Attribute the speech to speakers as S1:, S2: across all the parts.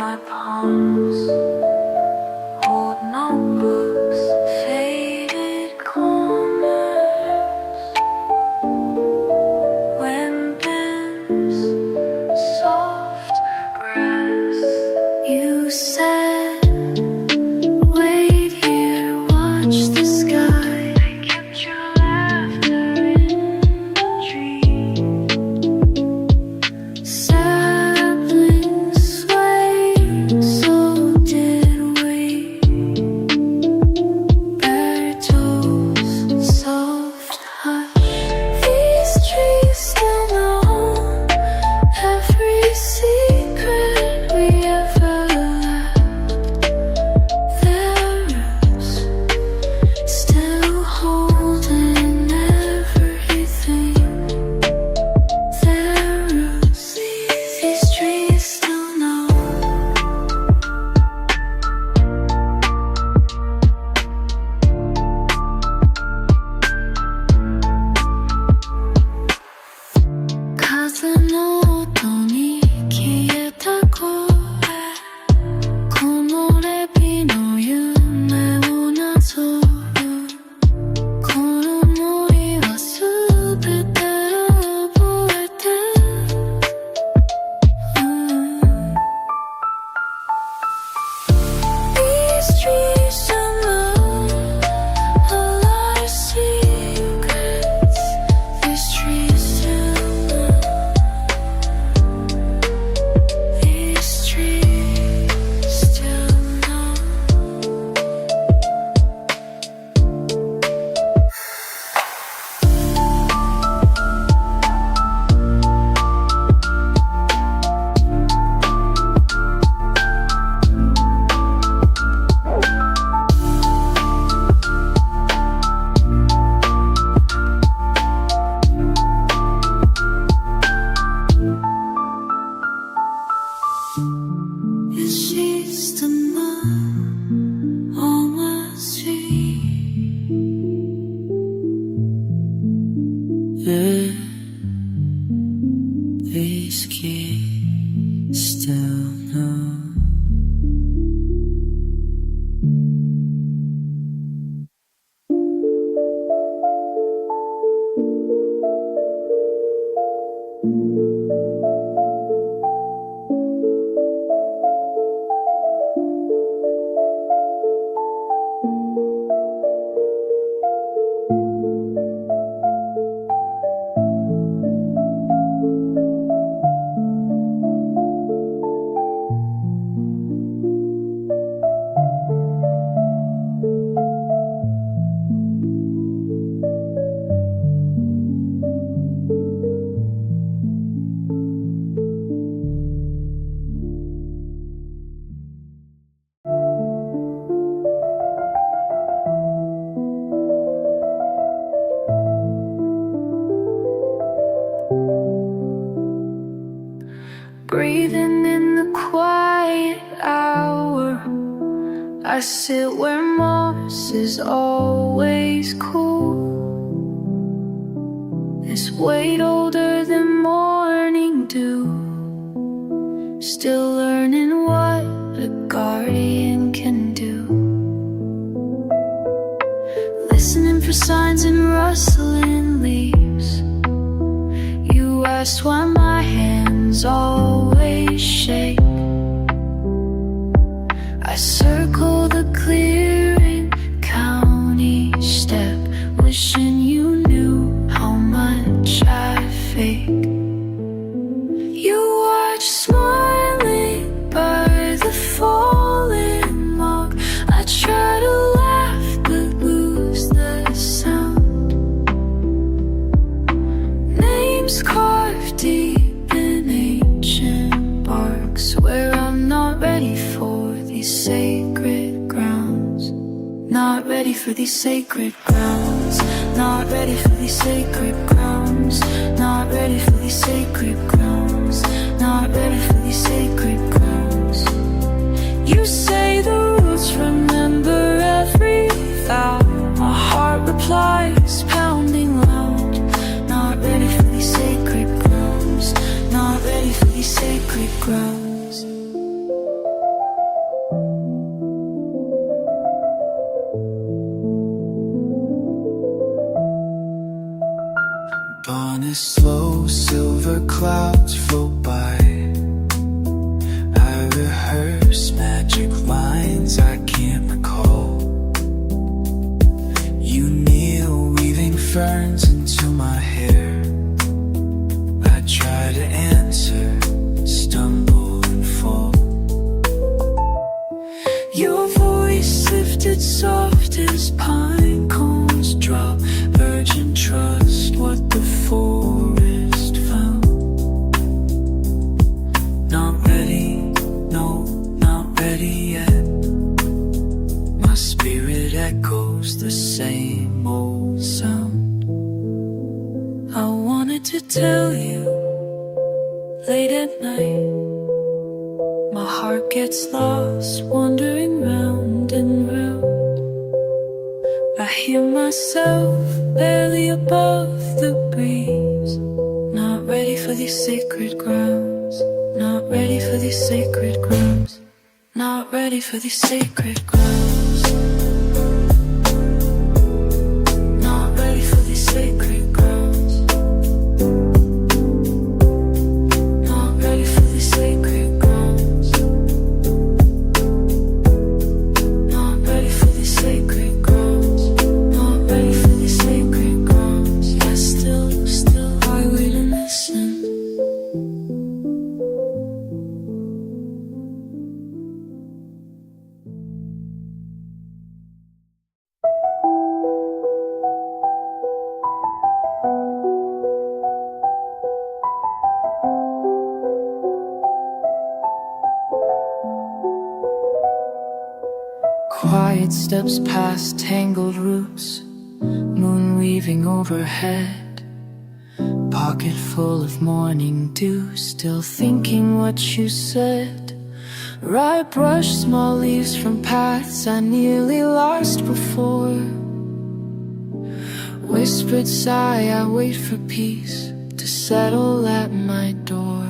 S1: my palms hold notebooks, faded corners, wind bends, soft grass. You said, wait here, watch the sky. I kept your laughter in a dream. Saplings sway, so did we. Bird toes, soft hush. These trees still know every secret we ever left. Their roots still holding everything. Their roots, these trees still know. 風の音に消えた声、このレビの夢をなぞる。この森はすべて覚えてる。These trees still know all our secrets. These trees still know. These trees still know. Is she still know all my secrets? These kids still know. Breathing in the quiet hour, I sit where moss is always cool. This weight older than morning dew, still learning what a guardian can do. Listening for signs and rustling leaves. You asked why my hands always shake. I circle the clearing, count each step, wishing you knew how much I fake. You watch smiling by the falling log. I try to laugh but lose the sound. Names carved deep in ancient bark. Swear I'm not ready for these sacred grounds. Not ready for these sacred grounds. Not ready for these sacred grounds. Not ready for these sacred grounds. Not ready for these sacred grounds. You say the roots remember every vow. My heart replies, pounding loud. Not ready for these sacred grounds. Not ready for these sacred grounds.
S2: as slow silver clouds float by, I rehearse magic lines I can't recall. You kneel weaving ferns into my hair. I try to answer, stumble and fall. Your voice lifted soft as pine cones drop, virgin trust what the forest found. Not ready, no, not ready yet. My spirit echoes the same old sound. I wanted to tell you late at night. My heart gets lost, wandering round and round. I hear myself barely above the breeze. Not ready for these sacred grounds. Not ready for these sacred grounds. Not ready for these sacred grounds. Not ready for these sacred grounds. Not ready for these sacred grounds. Not ready for these sacred grounds. Not ready for these sacred grounds. Yeah, still, I wait and listen. Quiet steps past tangled roots, moon weaving overhead. Pocket full of morning dew, still thinking what you said. Ripe brush small leaves from paths I nearly lost before. Whispered sigh, I wait for peace to settle at my door.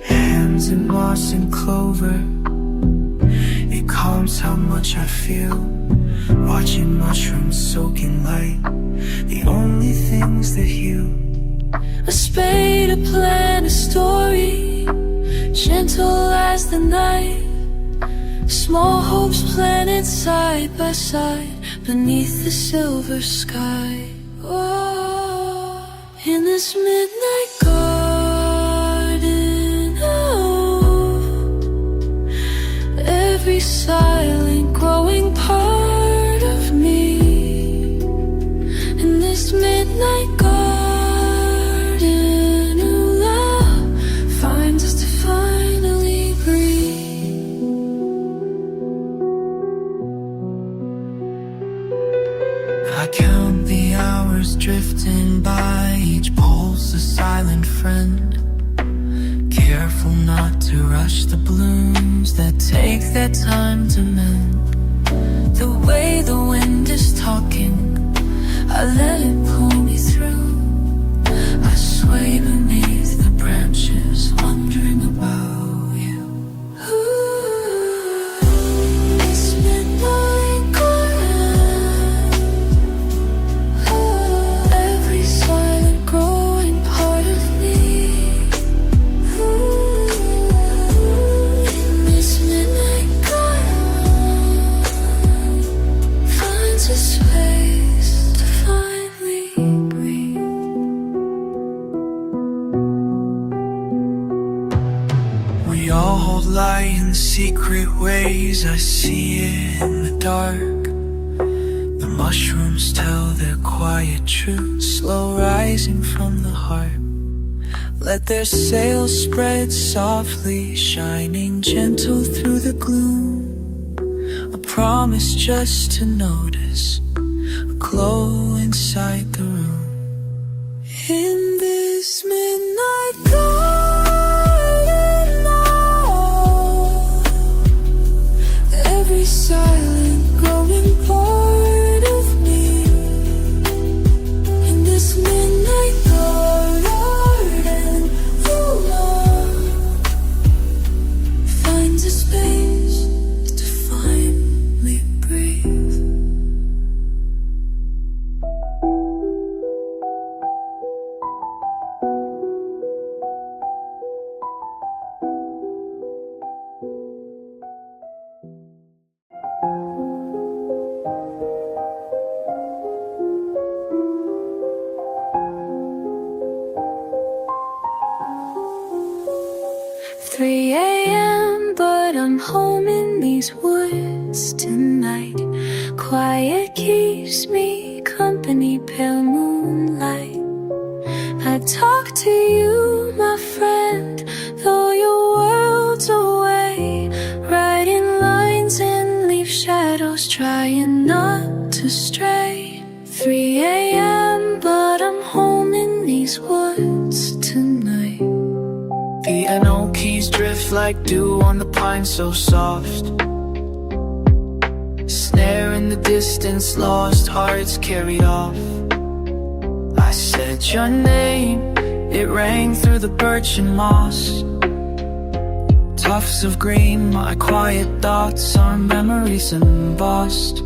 S2: Hands in moss and clover, it calms how much I feel. Watching mushrooms soak in light, the only things that heal. A spade, a plan, a story, gentle as the night. Small hopes planted side by side beneath the silver sky. Oh, in this midnight garden, oh, every silent growing part of me. In this midnight garden, ooh, love finds us to finally breathe. I count the hours drifting by, each pulse a silent friend. Careful not to rush the blooms that take their time to mend. The way the wind is talking, I let it pull me through. I sway beneath the branches, wondering about you. Ooh, it's midnight garden. Ooh, every silent growing part of me. Ooh, in this midnight garden finds a space to finally breathe. We all hold light in secret ways, I see it in the dark. The mushrooms tell their quiet truth, slow rising from the heart. Let their sails spread softly, shining gentle through the gloom. A promise just to notice a glow inside the room. In this midnight garden, oh, every silent growing part of me. In this midnight garden, oh, love finds a space to finally
S1: 3 a.m. but I'm home in these woods tonight. Quiet keeps me company, pale moonlight. I talk to you, my friend, though your world's away. Writing lines and leave shadows, trying not to stray. 3 a.m. but I'm home in these woods tonight.
S2: Piano keys drift like dew on the pine, so soft. Snare in the distance, lost hearts carried off. I said your name, it rang through the birch and moss. Tufts of green, my quiet thoughts are memories embossed.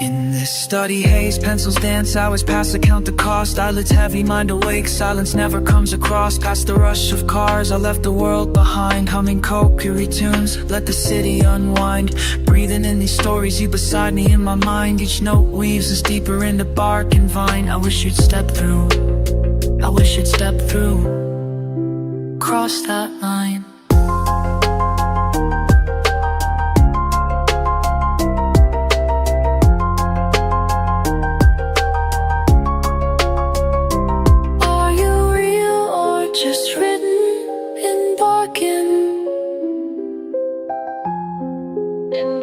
S2: In this study haze, pencils dance, hours pass, I count the cost. Eyelids heavy, mind awake, silence never comes across. Past the rush of cars, I left the world behind. Humming Kokiri tunes, let the city unwind. Breathing in these stories, you beside me in my mind. Each note weaves us deeper into bark and vine. I wish you'd step through, I wish you'd step through, cross that line.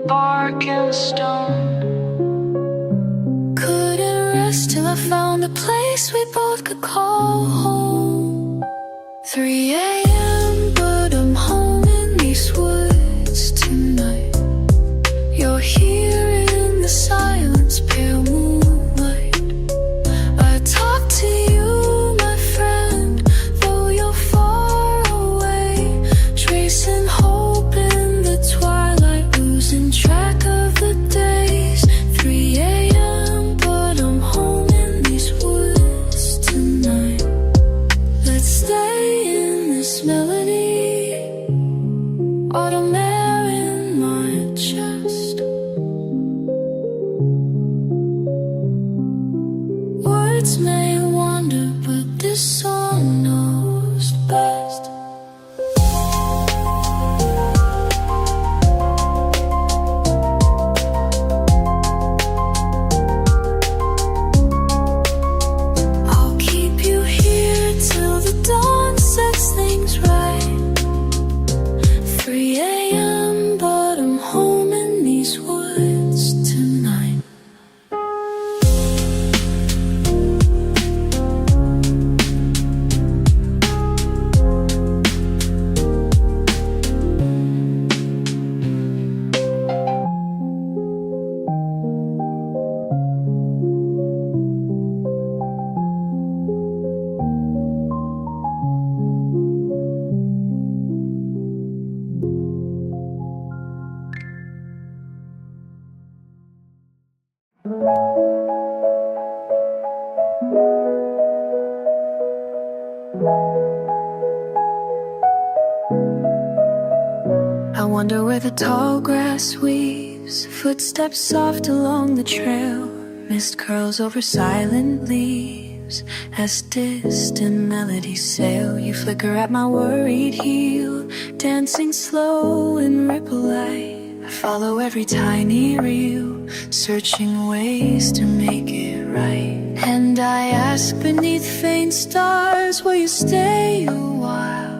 S1: Bark and stone. Couldn't rest till I found a place we both could call home. 3 a.m. but I'm home in these woods tonight. You're here in the silence, pale moonlight. I talk to you, my friend, though you're far away. Tracing hope in the twilight, losing track of the days. 3 a.m. but I'm home in these woods tonight. Let's stay in this melody, autumn air in my chest. Words may wander, but this song knows best. I'll keep you here till the dawn sets things right. 3 a.m. but I'm home in these woods tonight. I wonder where the tall grass weaves, footsteps soft along the trail. Mist curls over silent leaves as distant melodies sail. You flicker at my worried heel, dancing slow in ripple light. I follow every tiny reel, searching ways to make it right. And I ask beneath faint stars, will you stay a while?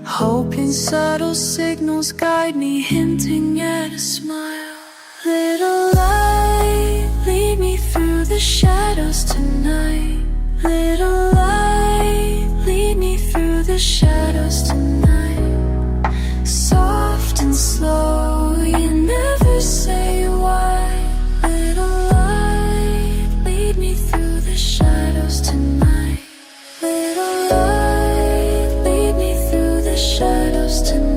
S1: Hoping subtle signals guide me, hinting at a smile. Little light, lead me through the shadows tonight. Little light, lead me through the shadows tonight. Soft and slow, you never say why. Little light, lead me through the shadows tonight. Little light, lead me through the shadows tonight.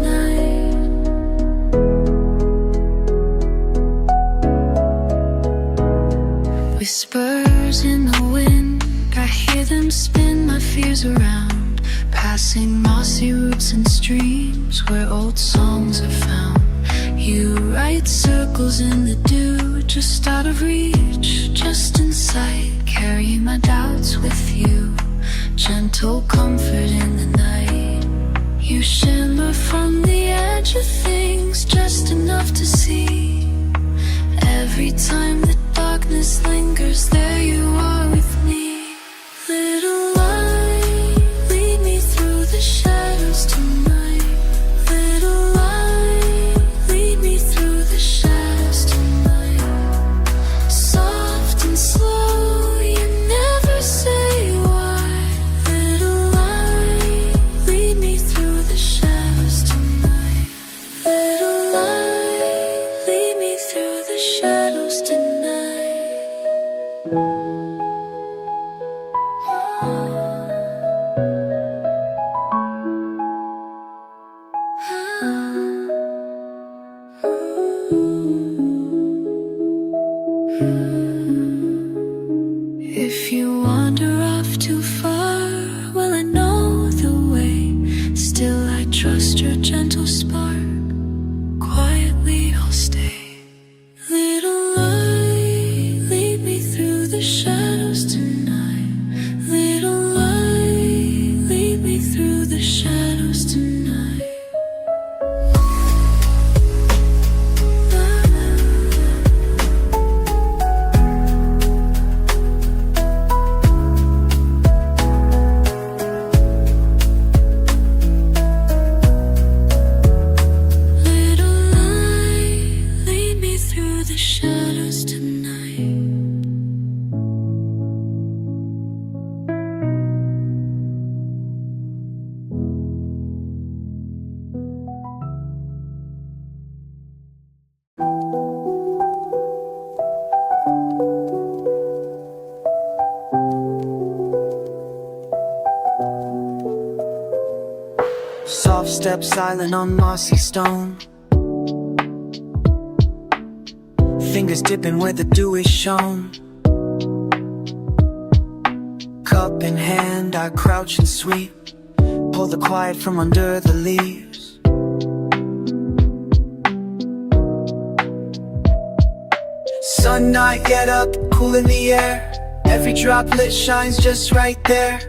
S1: Whispers in the wind, I hear them spin my fears around. Passing mossy roots and streams where old songs are found. You write circles in the dew, just out of reach, just in sight. Carry my doubts with you, gentle comfort in the night. You shimmer from the edge of things, just enough to see. Every time the darkness lingers, there you are with me. Little light, lead me through the shadows tonight. Little light, lead me through the shadows tonight. Soft and slow, you never say why. Little light, lead me through the shadows tonight. Little light, lead me through the shadows tonight. If you wander off too far, well, I know the way. Still, I trust your gentle spark. Quietly, I'll stay. Little light, lead me through the shadows tonight. Little light, lead me through the shadows tonight. Little light, lead me through the shadows tonight.
S2: Soft step silent on mossy stone, fingers dipping where the dew is shown. Cup in hand, I crouch and sweep, pull the quiet from under the leaves. Sun not yet up, cool in the air. Every droplet shines just right there.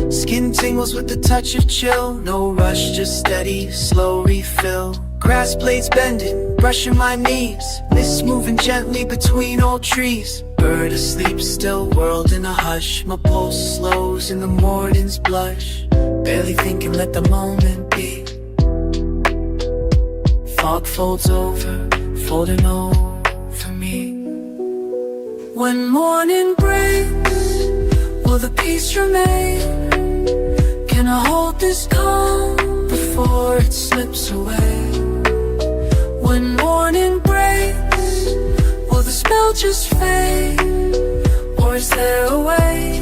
S2: Skin tingles with the touch of chill. No rush, just steady, slow refill. Grass blades bending, brushing my knees. Mist moving gently between old trees. Bird asleep, still world in a hush. My pulse slows in the morning's blush. Barely thinking, let the moment be. Fog folds over, folding over me. When morning breaks, will the peace remain? Can I hold this calm before it slips away? When morning breaks, will the spell just fade? Or is there a way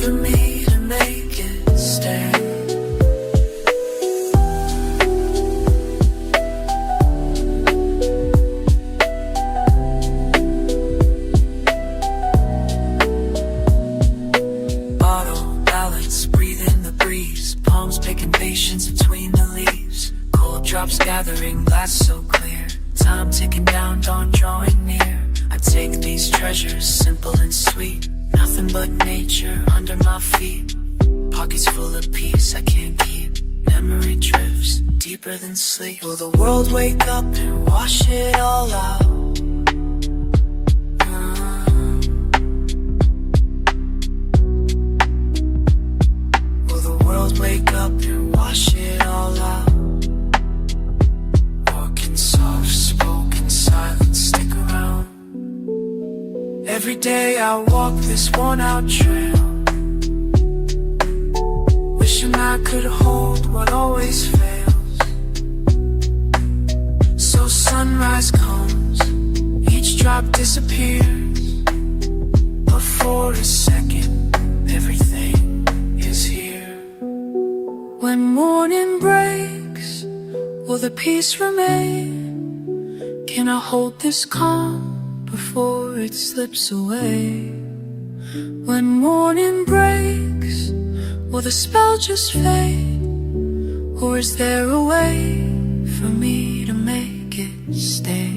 S2: for me to make it stay? Drops gathering, glass so clear. Time ticking down, dawn drawing near. I take these treasures, simple and sweet. Nothing but nature under my feet. Pockets full of peace I can't keep. Memory drifts deeper than sleep. Will the world wake up and wash it all out? Will the world wake up and wash it all out? Soft spoken silence, stick around. Every day I walk this worn out trail, wishing I could hold what always fails. So sunrise comes, each drop disappears, but for a second everything is here. When morning breaks, will the peace remain? Can I hold this calm before it slips away? When morning breaks, will the spell just fade? Or is there a way for me to make it stay?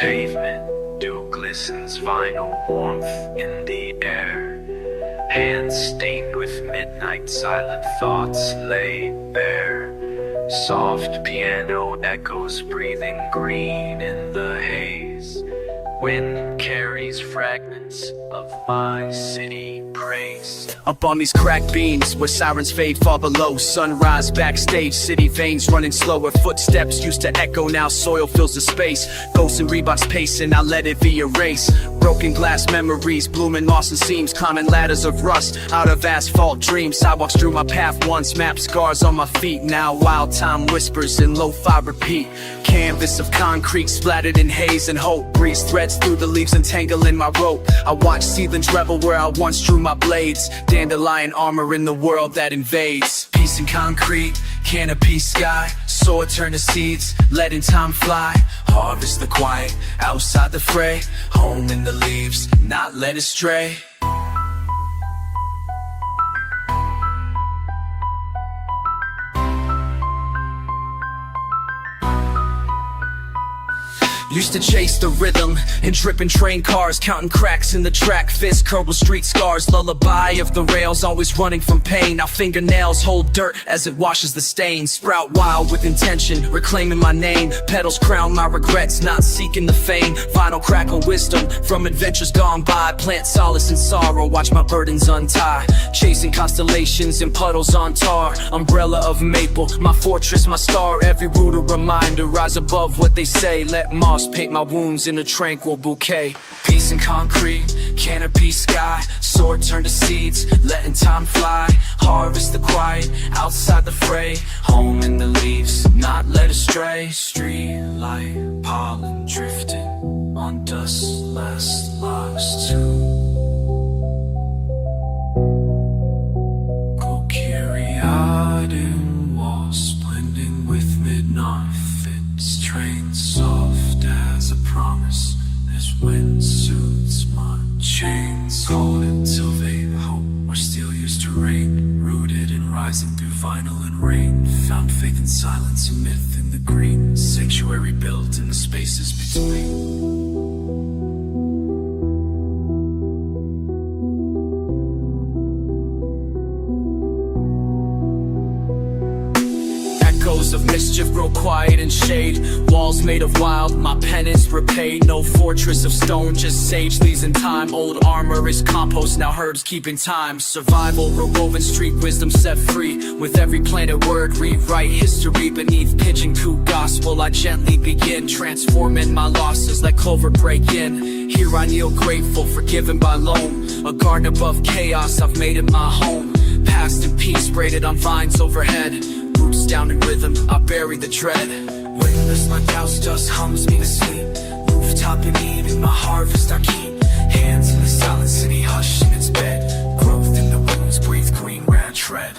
S2: pavement, dew glistens vinyl warmth in the air. Hands stained with midnight, silent thoughts lay bare. Soft piano echoes breathing green in the haze. Wind carries fragments of my city praise.
S3: Up on these cracked beams, where sirens fade far below. Sunrise backstage, city veins running slower. Footsteps used to echo, now soil fills the space. Ghosts and Reeboks pacing, I let it be a race. Broken glass memories, blooming moss and seams. Climbing ladders of rust, out of asphalt dreams. Sidewalks drew my path once, map scars on my feet. Now wild time whispers and lo-fi repeat. Canvas of concrete, splattered in haze and hope. Breeze threads through the leaves, entangling my rope. I watch seedlings revel where I once drew my blades. Dandelion armor in the world that invades. Peace and concrete, canopy sky. Sword turn to seeds, letting time fly. Harvest the quiet, outside the fray. Home in the leaves, not led astray. Used to chase the rhythm in dripping train cars, counting cracks in the track, fist curled with street scars. Lullaby of the rails, always running from pain. Now fingernails hold dirt as it washes the stain. Sprout wild with intention, reclaiming my name. Petals crown my regrets, not seeking the fame. Vinyl crackle wisdom from adventures gone by. Plant solace in sorrow, watch my burdens untie. Chasing constellations in puddles on tar. Umbrella of maple, my fortress, my star. Every root a reminder, rise above what they say. Let moss paint my wounds in a tranquil bouquet. Peace and concrete, canopy sky. Sword turn to seeds, letting time fly. Harvest the quiet, outside the fray. Home in the leaves, not led astray. Street light, pollen drifting on dust, last lost too. Kokiriad walls blending with midnight fits. Train soft as a promise. This wind soothes my chains. Cold until they hope are still used to rain. Rooted and rising through vinyl and rain. Found faith in silence, a myth in the green. Sanctuary built in the spaces between. Of mischief grow quiet in shade. Walls made of wild, my penance repaid. No fortress of stone, just sage leaves in time. Old armor is compost, now herbs keeping time. Survival, rewoven street wisdom set free. With every planted word, rewrite history. Beneath pigeon coop gospel, I gently begin. Transforming my losses, let clover break in. Here I kneel grateful, forgiven by loam. A garden above chaos, I've made it my home. Past in peace, braided on vines overhead. Roots down in rhythm, I bury the dread. Witness my doubts, dust hums me to sleep. Rooftop and even my harvest I keep. Hands in the silent city, hush in its bed. Growth in the wounds, breathe green where I tread.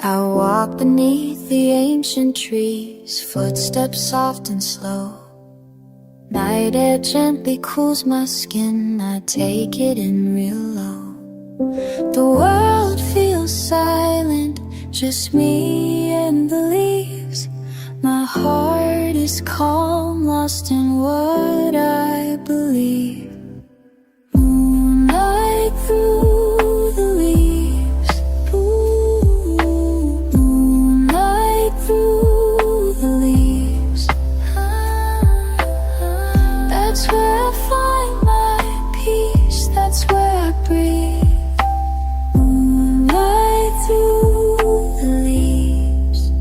S1: I walk beneath the ancient trees, footsteps soft and slow. Night air gently cools my skin, I take it in real low. The world feels silent, just me and the leaves. My heart is calm, lost in what I believe. Moonlight through the leaves, moonlight through the leaves. That's where I find my peace, that's where I breathe. Moonlight through the leaves.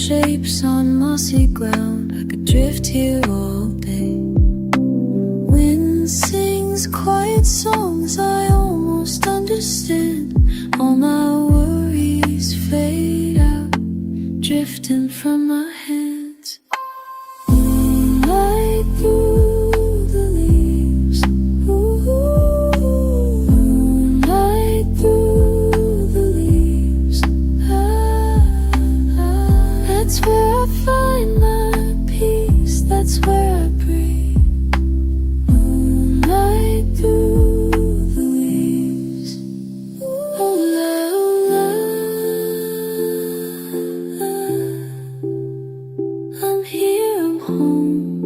S1: shapes on mossy ground. I could drift here all day. Wind sings quiet songs I almost understand. All my worries fade out, drifting from my hands. Moonlight through the leaves. Moonlight through the leaves. That's where I find my peace. That's where I breathe. Moonlight through the leaves. Oh, la, I'm here, I'm home,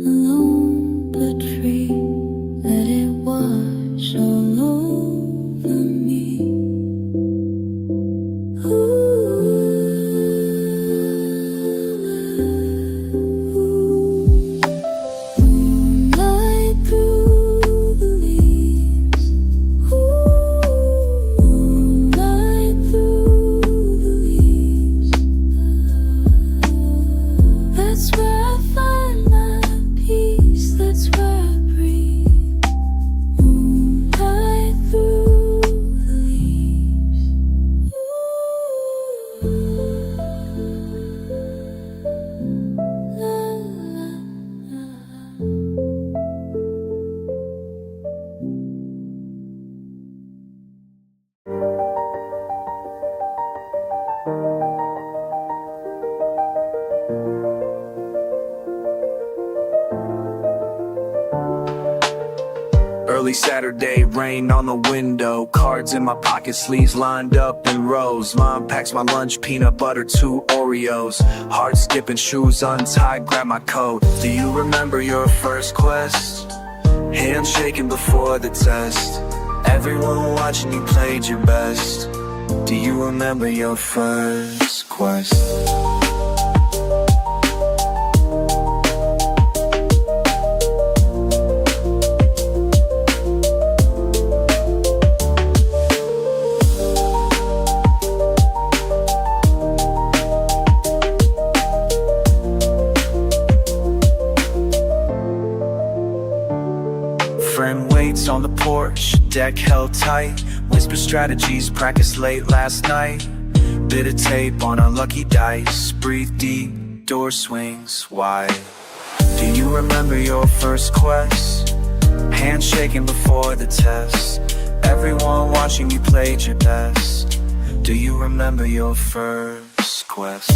S1: alone but free. Let it wash all over me. Moonlight through the leaves. Moonlight through the leaves. That's where I find my peace. That's where I breathe. Moonlight through the leaves. La, la, la.
S3: Early Saturday, rain on the window. Cards in my pocket, sleeves lined up in rows. Mom packs my lunch, peanut butter, 2 Oreos. Heart skipping, shoes untied, grab my coat. Do you remember your first quest? Hand shaking before the test. Everyone watching you played your best. Do you remember your first quest? Friend waits on the porch, deck held tight. Whisper strategies practiced late last night. Bit of tape on unlucky dice. Breathe deep, door swings wide. Do you remember your first quest? Hand shaking before the test. Everyone watching you played your best. Do you remember your first quest?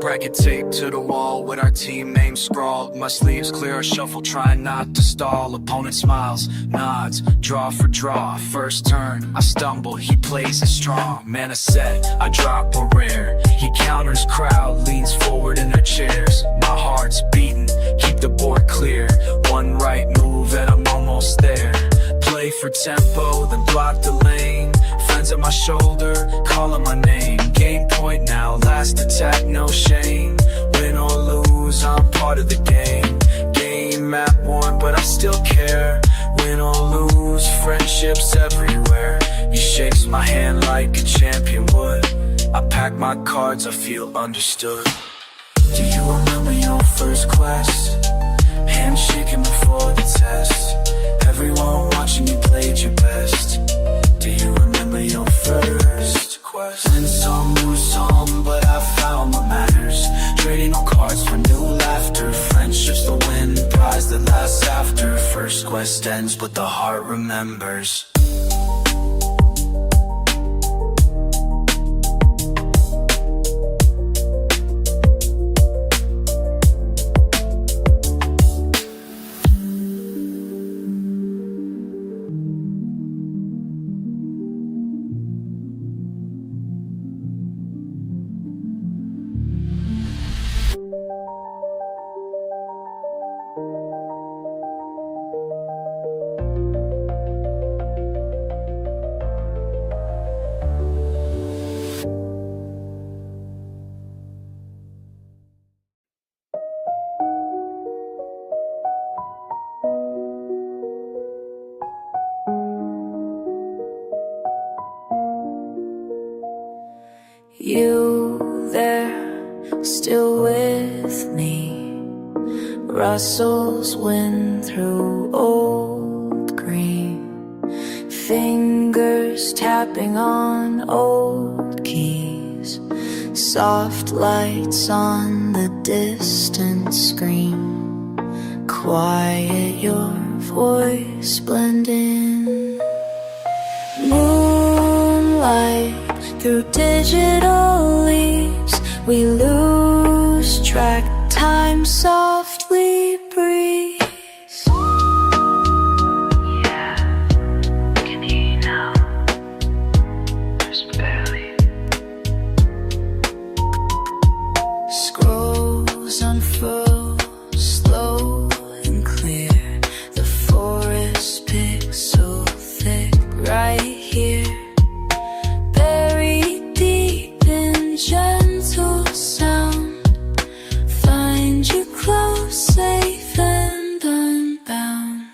S3: Bracket tape to the wall with our team name scrawled. My sleeves clear, shuffle, trying not to stall. Opponent smiles, nods, draw for draw. First turn, I stumble, he plays it strong. Mana set, I drop a rare. He counters, crowd leans forward in their chairs. My heart's beating, keep the board clear. One right move and I'm almost there. Play for tempo, then block the lane. Friends at my shoulder, calling my name. Game point now, last attack, no shame. Win or lose, I'm part of the game. Game map worn, but I still care. Win or lose, friendships everywhere. He shakes my hand like a champion would. I pack my cards, I feel understood. Do you remember your first quest? Hand shaking before the test. Everyone watching you played your best. Do you remember your first quest? Win some, lose some, but I found my manners. Trading on cards for new laughter. Friendships the win, prize that lasts after. First quest ends, but the heart remembers.
S1: You there, still with me, rustles wind through old green, fingers tapping on old keys, soft lights on the distant screen, quiet your voice blend in. Moonlight through digital leaves, we lose track, time softly breathes. Scrolls unfurl, slow and clear, the forest pixel thick right here, buried deep in gentle sound, find you close, safe and unbound.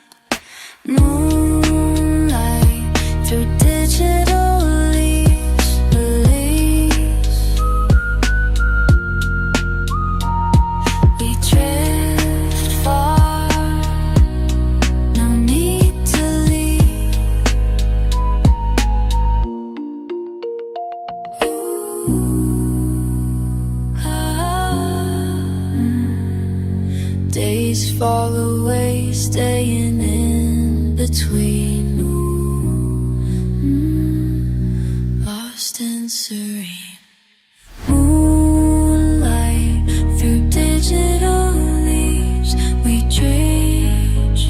S1: Moonlight through digital leaves, release. We drift far, no need to leave. Days fall away, staying in between, lost and serene. Moonlight through digital leaves, we drench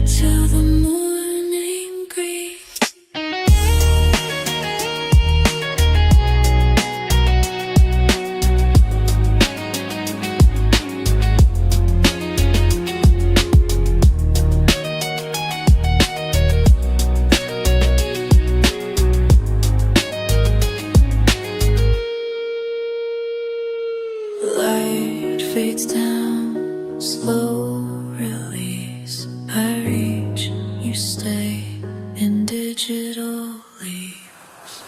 S1: till the morning grieves. Light fades down, slow release. I reach, you stay in digital leaves.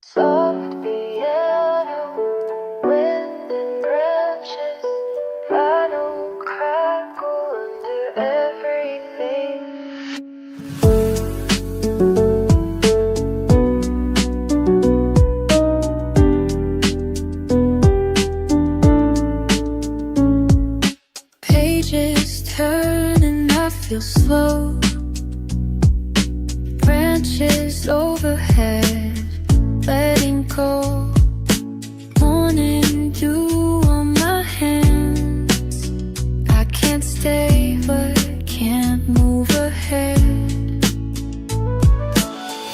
S1: Soft piano, wind and branches, final crackle under everything. Pages turn and I feel slow, branches overhead, letting go, morning dew on my hands. I can't stay but can't move ahead.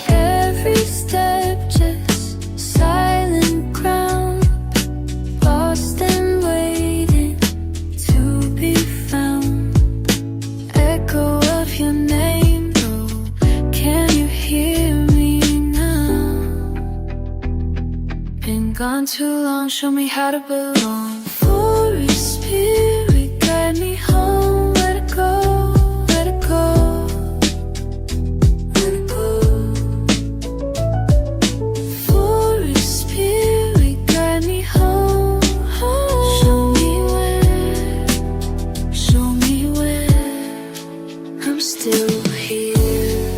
S1: Every step just silent ground, lost and waiting to be found. Echo of your name, though, can you hear me now? Been gone too long, show me how to belong. Forest spirit, guide me home. Let it go, let it go, let it go. Forest spirit, guide me home, home. Show me where, I'm still here.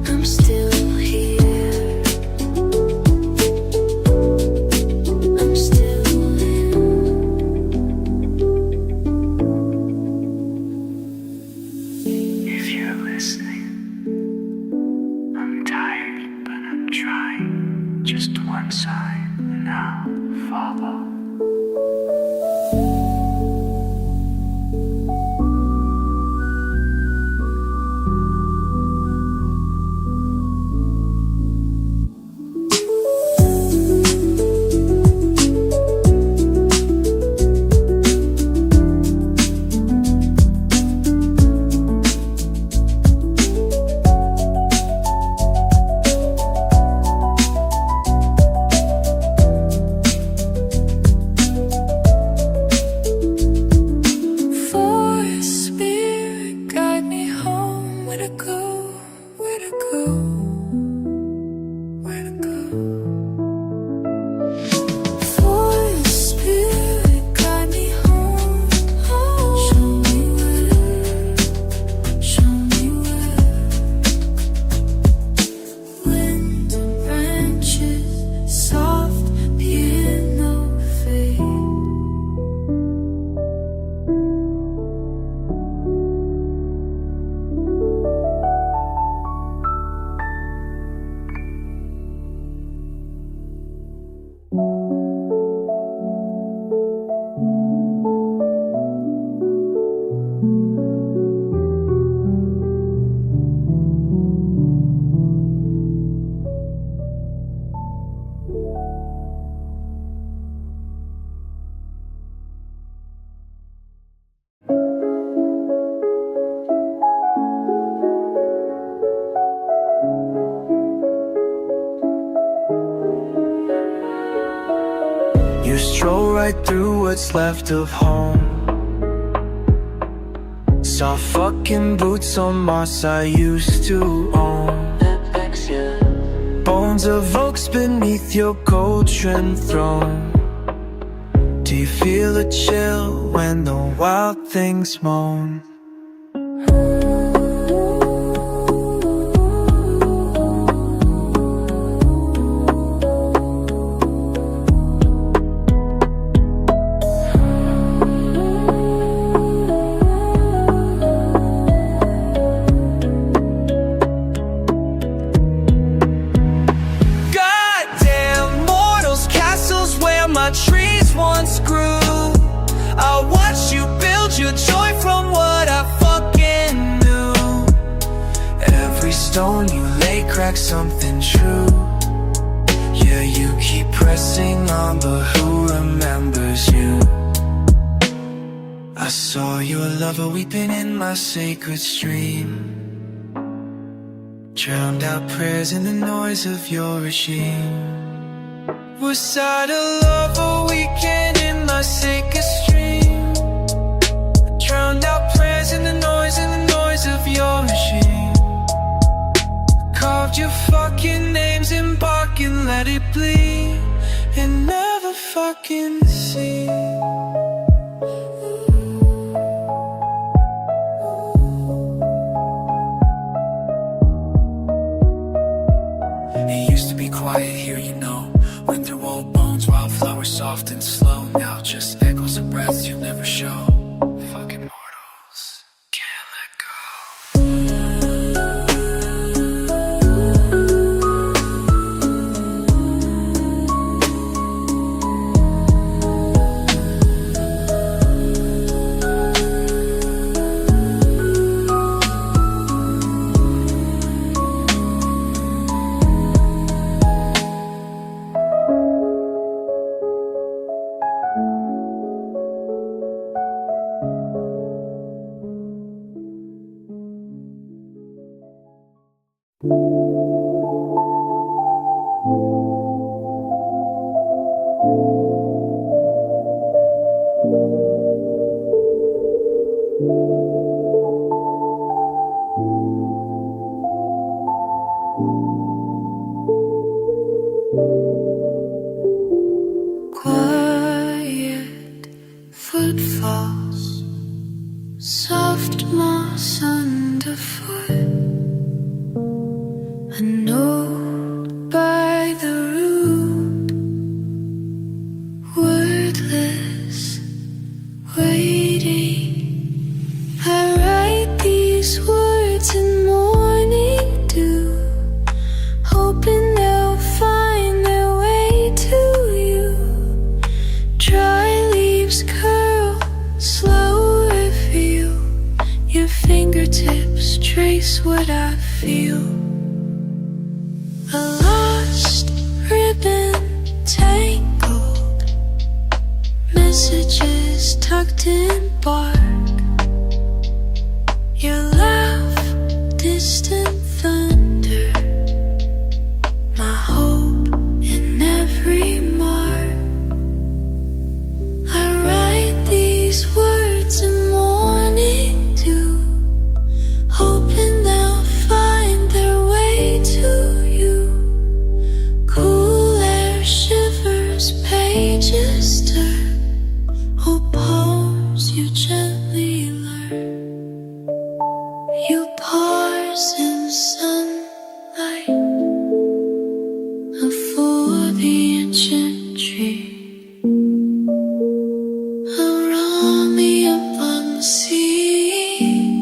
S1: I'm still here. I'm still in.
S2: If you're listening, I'm tired, but I'm trying. Just one side, and now follow. You stroll right through what's left of home. Soft fucking boots on moss I used to own. Bones of oaks beneath your gold trim throne. Do you feel a chill when the wild things moan?
S3: Trees once grew. I watched you build your joy from what I fucking knew. Every stone you lay cracks something true. Yeah, you keep pressing on, but who remembers you? I saw your lover weeping in my sacred stream. Drowned out prayers in the noise of your regime. Was I to love a weekend in my sacred stream? Drowned out prayers in the noise of your regime. Carved your fucking names in bark and let it bleed, and never fucking see. It used to be quiet here, you know. Went through old bones, wildflowers soft and slow. Now just echoes of breaths you'll never show. Fucking mortals, can't let go.
S1: is what I feel. A lost ribbon tangled, messages tucked in bark. Your laugh, distant thunder, my hope in every mark. I write these words in morning dew, hoping they'll find their way to you. Cool air shivers, pages turn, oh poems you gently learn. You pause in sunlight before the ancient tree, around me upon the sea.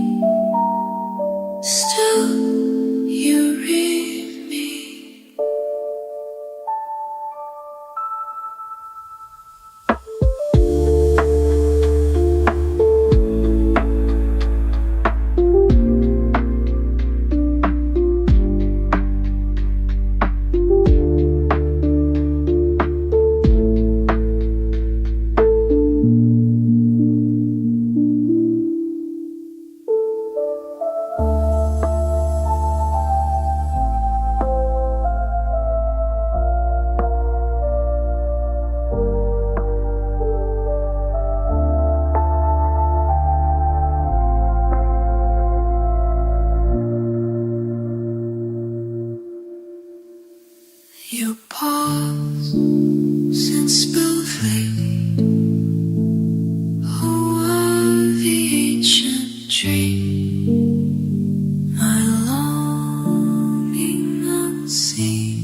S1: Still you read me. You pause and spill fade, oh, of the ancient dream, my longing unseen.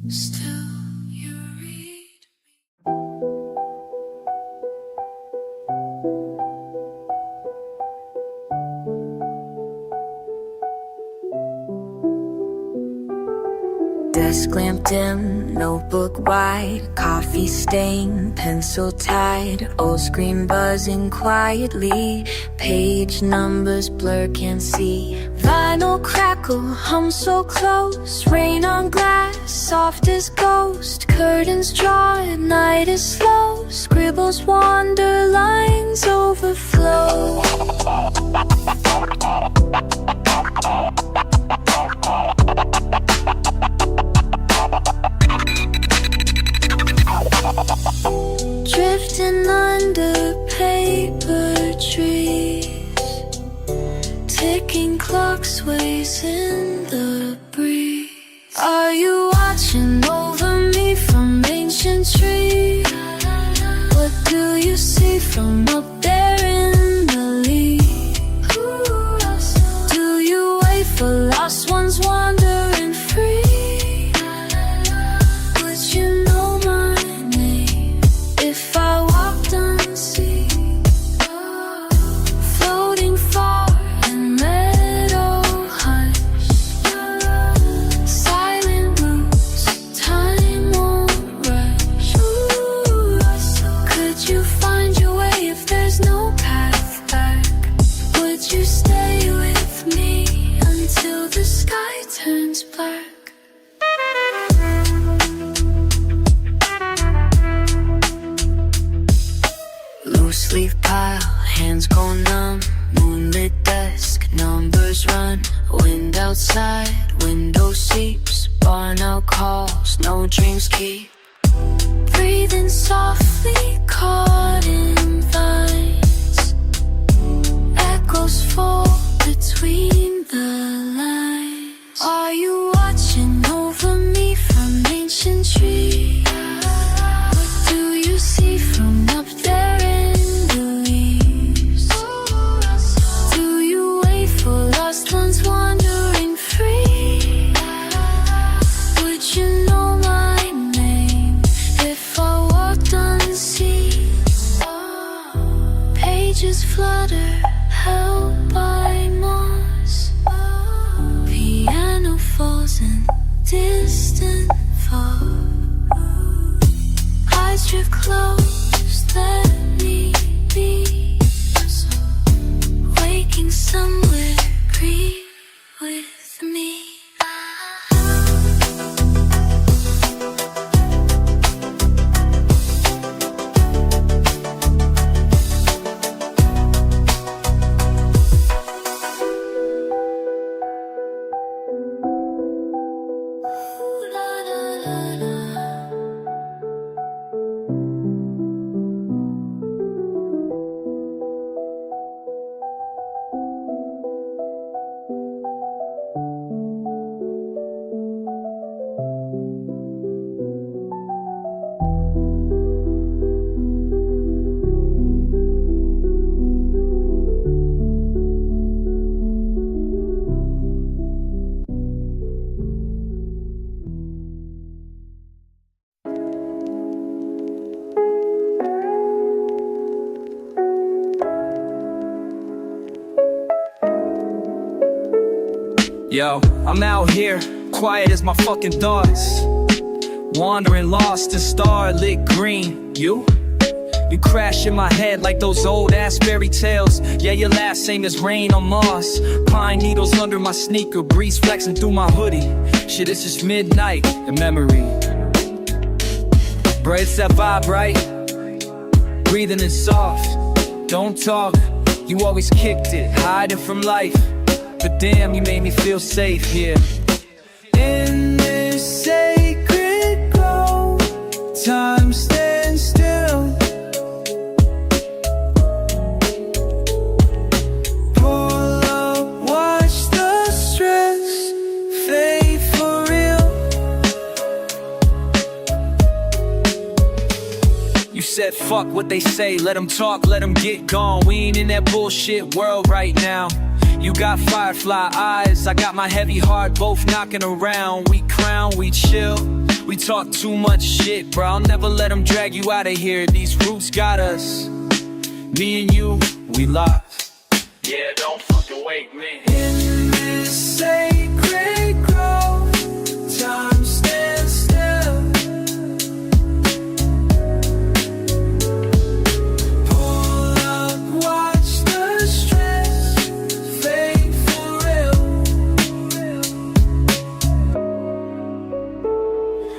S1: Still you read me.
S4: Desk lamp dim, notebook wide, coffee stain, pencil tied, old screen buzzing quietly, page numbers blur, can't see. Vinyl crackle, hum so close, rain on glass, soft as ghost, curtains draw, at night is slow, scribbles wander, lines overflow. Drifting under paper trees, ticking clock sways in the breeze. Are you watching over me from ancient trees? What do you see from up there in the leaves? Do you wait for lost ones wandering free? Would you know my name if I walked unseen? Floating far in meadow hush, silent roots, time won't rush. Could you find your way if there's no path back? Would you stay with me until the sky turns black? Loose leaf pile, hands go numb, moonlit desk, numbers run, wind outside, window seeps, barn out calls, no dreams keep. Breathing softly, caught in vines, echoes fall between the lines. Are you watching over me from ancient trees? What do you see from up there in the leaves? Do you wait for lost ones wandering free? Would you know my name if I walked unseen? Pages flutter, held by moss, piano falls in distant fall. Eyes drift close, let me be. Waking somewhere
S3: Yo, I'm out here, quiet as my fucking thoughts, wandering lost in starlit green. You crash in my head like those old ass fairy tales. Yeah, your laugh same as rain on Mars. Pine needles under my sneaker, breeze flexing through my hoodie. Shit, it's just midnight in memory. Bruh, it's that vibe, right? Breathing in soft, don't talk. You always kicked it, hiding from life. But damn, you made me feel safe here. In this sacred grove, time stands still. Pull up, watch the stress fade for real. You said fuck what they say, let them talk, let them get gone. We ain't in that bullshit world right now. You got firefly eyes, I got my heavy heart, both knocking around. We crown, we chill, we talk too much shit, bro. I'll never let them drag you out of here. These roots got us, me and you, we lost. Yeah, don't fucking wake me. In this sacred grove, time stands still. Pull up, watch the stress fade for real.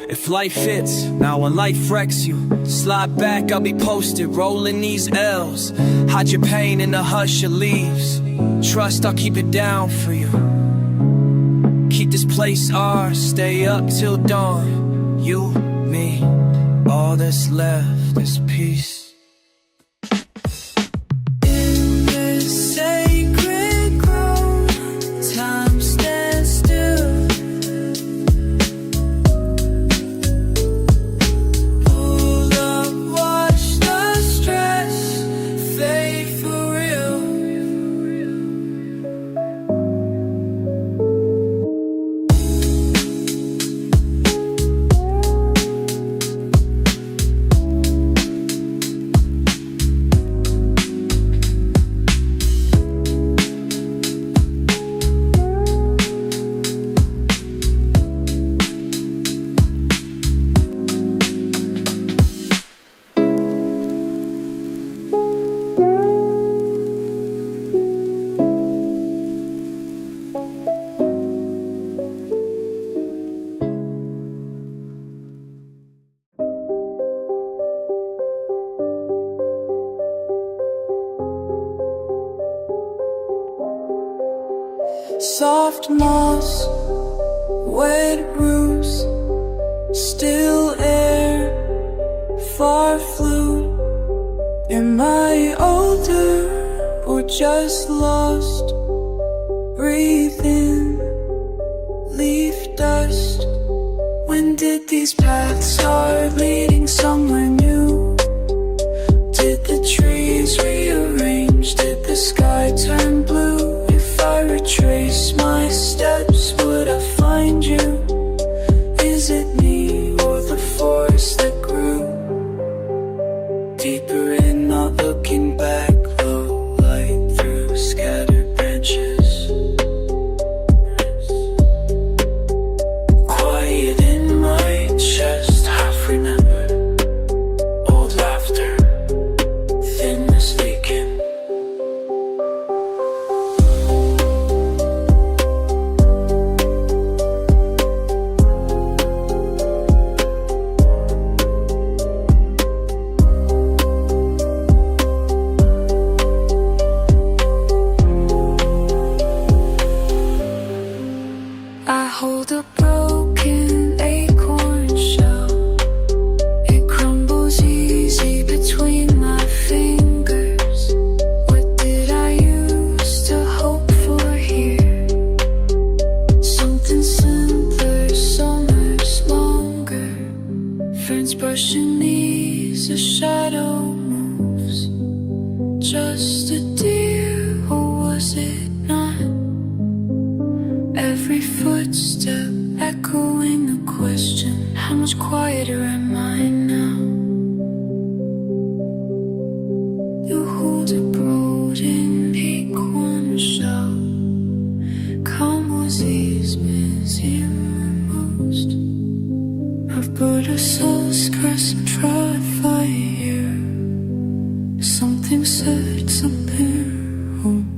S3: If life hits, now when life wrecks you, slide back, I'll be posted, rolling these L's. Hide your pain in the hush of leaves. Trust I'll keep it down for you. Keep this place ours, stay up till dawn. You, me, all that's left is peace. In this sacred grove, time stands still. Pull up, watch the stress fade for real. Soft moss, wet roofs, still air, far flute. Am I older or just lost? Breathe in, leaf dust. When did these paths start leading somewhere new? Did the trees rearrange? Did the sky turn blue? If I retrace my steps, would I find you? Is it me or the forest that grew? Deeper in, not looking back, low light through scattered branches. Quiet in my chest, half remembered. Old laughter, thinness leaking. I hold a broken acorn shell. It crumbles easy between my fingers. What did I use to hope for here? Something simpler, so much longer. Ferns brushing knees, a shadow moves. Just a deer, or was it not? Every footstep echoing the question, how much quieter am I now? You hold a broken acorn shell. Come was easy.
S1: But our souls cross and trod fire. Something said, something home.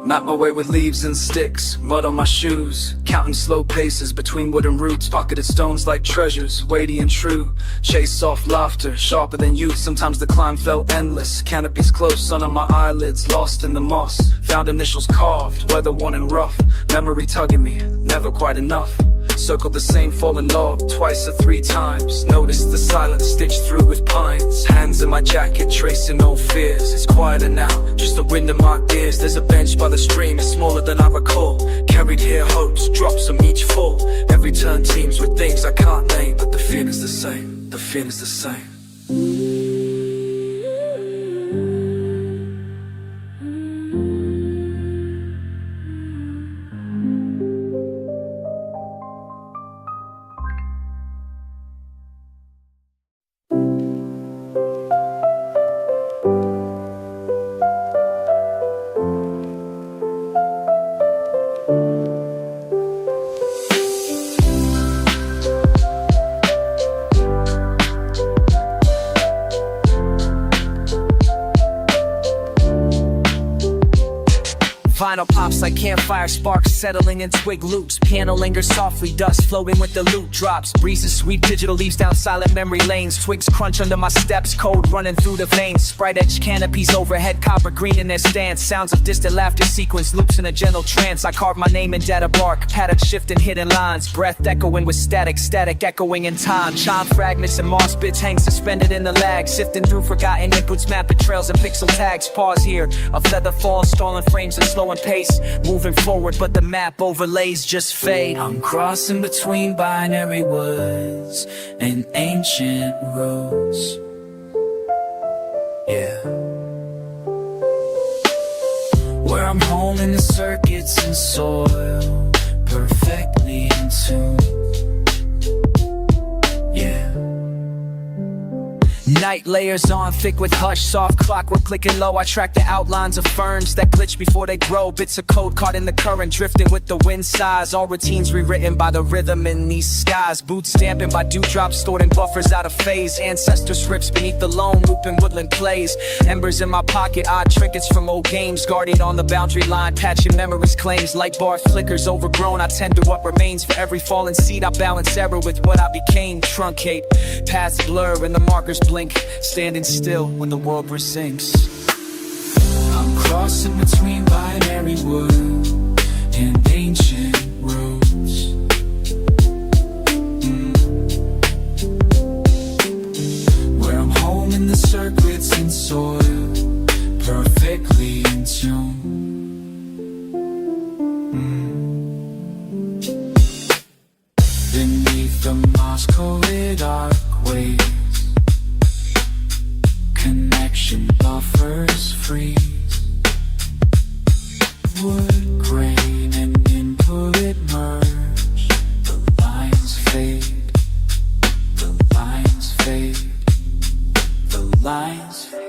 S3: Map my way with leaves and sticks, mud on my shoes, counting slow paces between wooden roots, pocketed stones like treasures, weighty and true. Chase soft laughter, sharper than youth. Sometimes the climb felt endless, canopies close, sun on my eyelids, lost in the moss. Found initials carved, weather worn and rough, memory tugging me, never quite enough. Circled the same fallen log twice or three times. Noticed the silence stitched through with pines. Hands in my jacket tracing old fears. It's quieter now, just the wind in my ears. There's a bench by the stream, it's smaller than I recall. Carried here hopes, drops them each fall. Every turn teems with things I can't name, but the feeling's the same, the feeling's the same. Vinyl pops like campfire sparks settling in twig loops. Piano lingers softly, dust floating with the loot drops. Breezes sweep digital leaves down silent memory lanes. Twigs crunch under my steps, cold running through the veins. Sprite edged canopies overhead, copper green in their stance. Sounds of distant laughter sequence, loops in a gentle trance. I carve my name in data bark, pattern shifting hidden lines. Breath echoing with static, static echoing in time. Chime fragments and moss bits hang suspended in the lag. Sifting through forgotten inputs, mapping trails and pixel tags. Pause here, a feather falls, stalling frames and slowing pace. Moving forward, but the map overlays just fade.
S2: I'm crossing between binary woods and ancient roads. Yeah. Where I'm home in the circuits and soil, perfectly in tune. Yeah.
S3: Night layers on, thick with hush, soft clockwork clicking low. I track the outlines of ferns that glitch before they grow. Bits of code caught in the current, drifting with the wind sighs. All routines rewritten by the rhythm in these skies. Boots stamping by dewdrops, stored in buffers out of phase. Ancestor scripts beneath the lone, looping woodland plays. Embers in my pocket, odd trinkets from old games. Guardian on the boundary line, patching memories claims. Light bar flickers overgrown, I tend to what remains. For every fallen seed I balance error with what I became. Truncate, paths blur and the markers blink. Standing still when the world resinks.
S2: I'm crossing between binary wood and ancient roads. Where I'm home in the circuits and soil, perfectly in tune. Beneath the moss-coated archways, connection buffers freeze. Wood grain and input merge. The lines fade. The lines fade. The lines fade.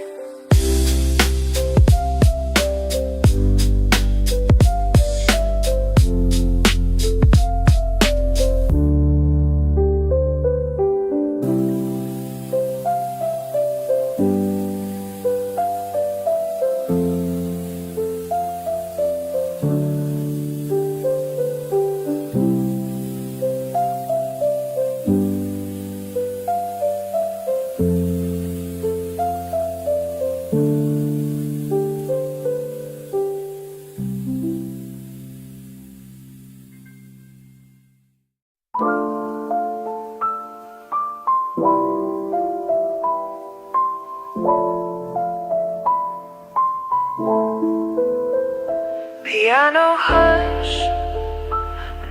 S1: Piano hush,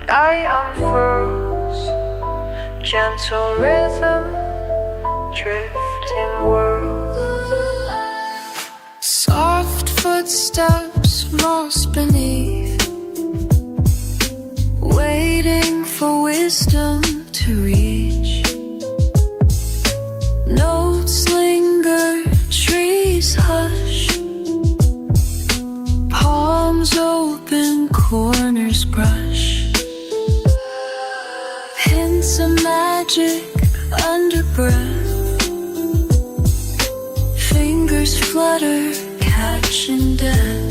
S1: and I unfurls. Gentle rhythm, drifting worlds. Soft footsteps lost beneath wisdom to reach. Notes linger, trees hush, palms open, corners brush. Hints of magic under breath, fingers flutter, catching death.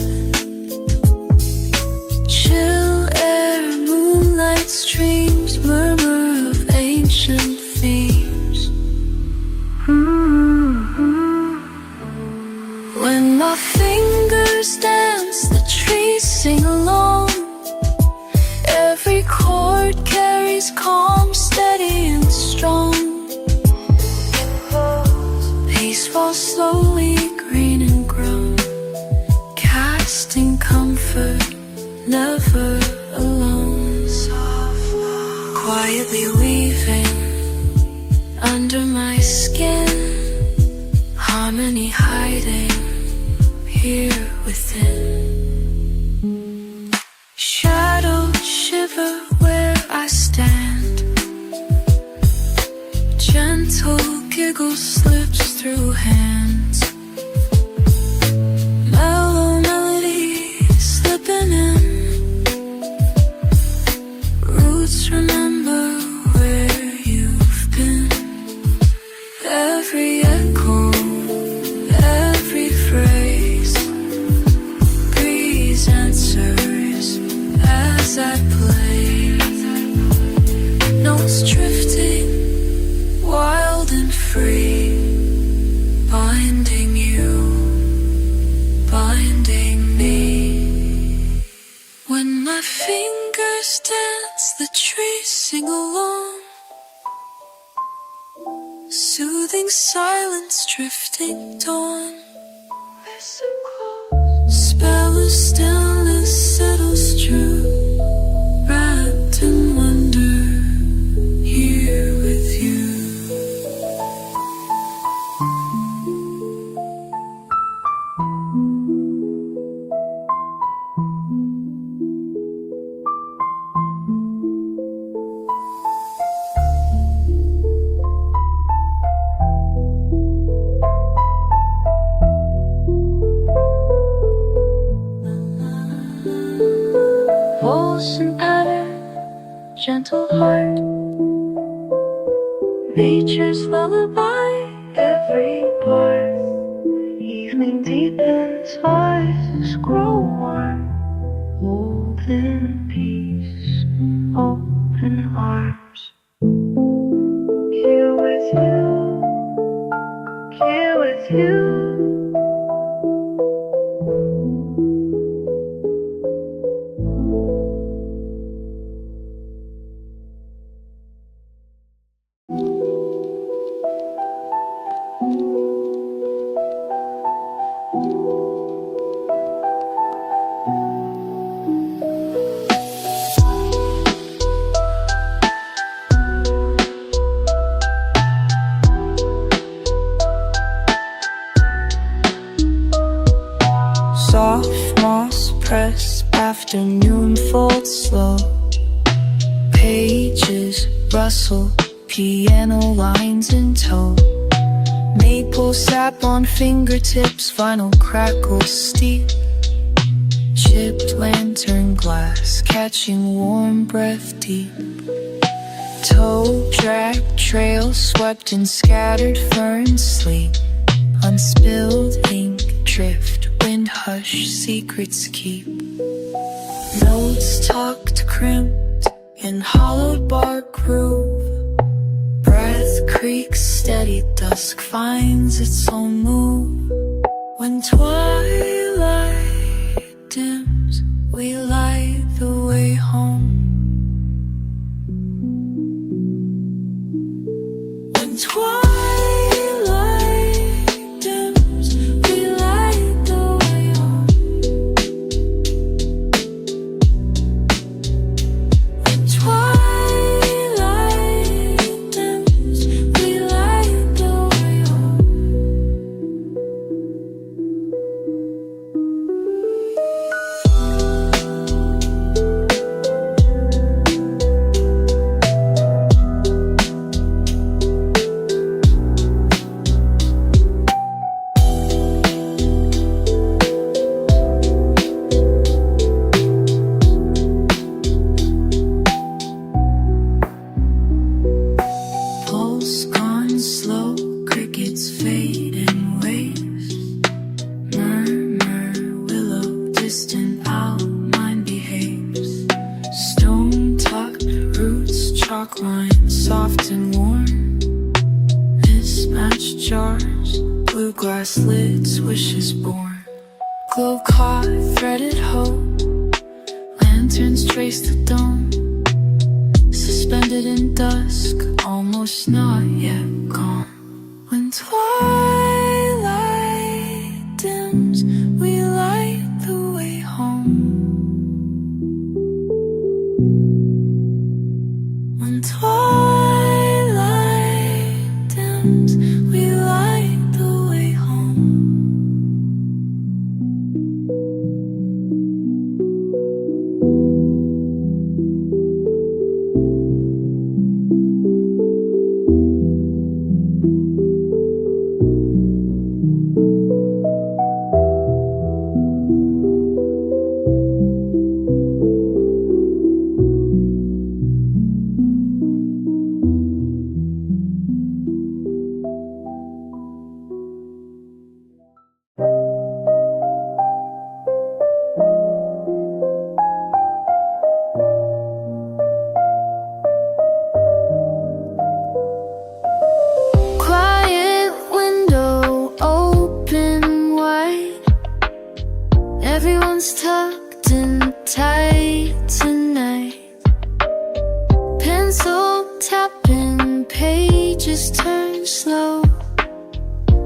S1: Chill air, moonlight streams, murmur of ancient themes. When my fingers dance, the trees sing along. Every chord carries calm, steady and strong. Peace falls slowly, green and grown, casting comfort, never alone. Quietly weaving under my skin, harmony hiding here within. Shadows shiver where I stand, gentle giggle slips through hands. Mellow melody slipping in, roots remember where you've been. Every echo, every phrase, breeze answers as I play. Notes drifting, wild and free, binding you, binding me. When my fingers dance, the trees sing along. Soothing silence, drifting dawn. Listen close. Spell of stillness settles true, wrapped in wonder, here with you. Pulsing pattern, gentle heart, nature's lullaby, every part. Evening deepens, eyes grow warm, holding peace, open arms. Here with you, here with you. Soft moss press, afternoon folds slow. Pages rustle, piano lines in tow. Maple sap on fingertips, vinyl crackles steep. Chipped lantern glass, catching warm breath deep. Toe drag trail swept in scattered ferns sleep. Unspilled ink drift, wind hush, secrets keep. Notes tucked, crimped in hollowed bark groove. Breath creaks steady, dusk finds its own move. When twilight dims, we light the way home. When twilight dims, we light the way home. When twilight dims, we light the way home. bracelets, wishes born. Glow caught, threaded hope. Lanterns trace the dome. Suspended in dusk, almost not yet gone. When twilight dims, we light the way home. When twilight dims, we light the way home. Quiet window open wide. Everyone's tucked in tight tonight. Pencil tapping, pages turn slow.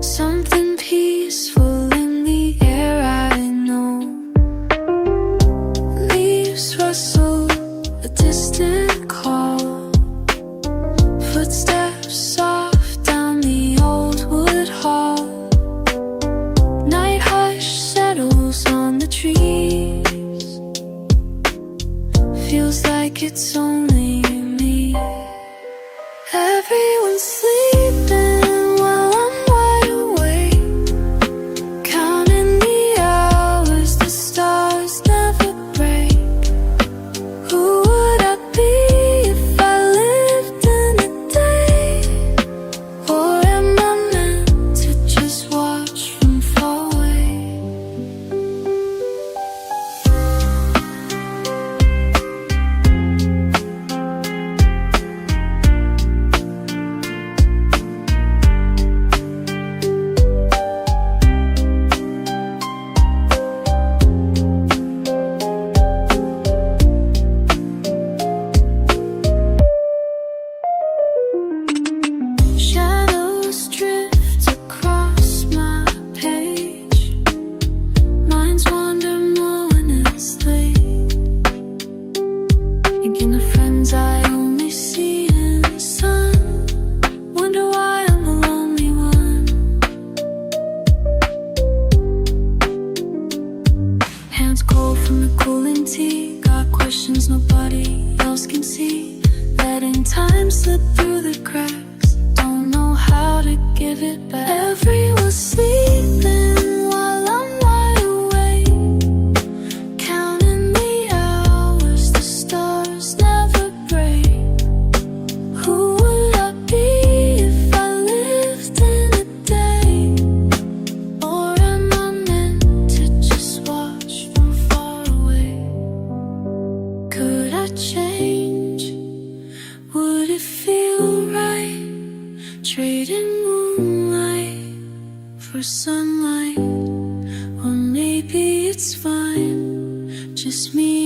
S1: Something peaceful in the air, I know. Leaves rustle, a distant call. Footsteps soft down the old wood hall. Night hush settles on the trees. Feels like it's only me. Everyone's sleeping while I'm wide awake. Counting the hours, the stars never break. Who would I be if I lived in a day? Or am I meant to just watch from far away? Shadows drift across my page. Minds wander more when it's late. Thinking of friends I only see in the sun. Wonder why I'm the lonely one. Hands cold from the cooling tea. Got questions nobody else can see. Letting time slip through the cracks. Don't know how to give it back. Everyone's sleeping while I'm wide awake. Counting the hours, the stars never break. Who would I be if I lived in a day? Or am I meant to just watch from far away? Could I change? Would it feel right? Trading moonlight for sunlight. Or maybe it's fine, just me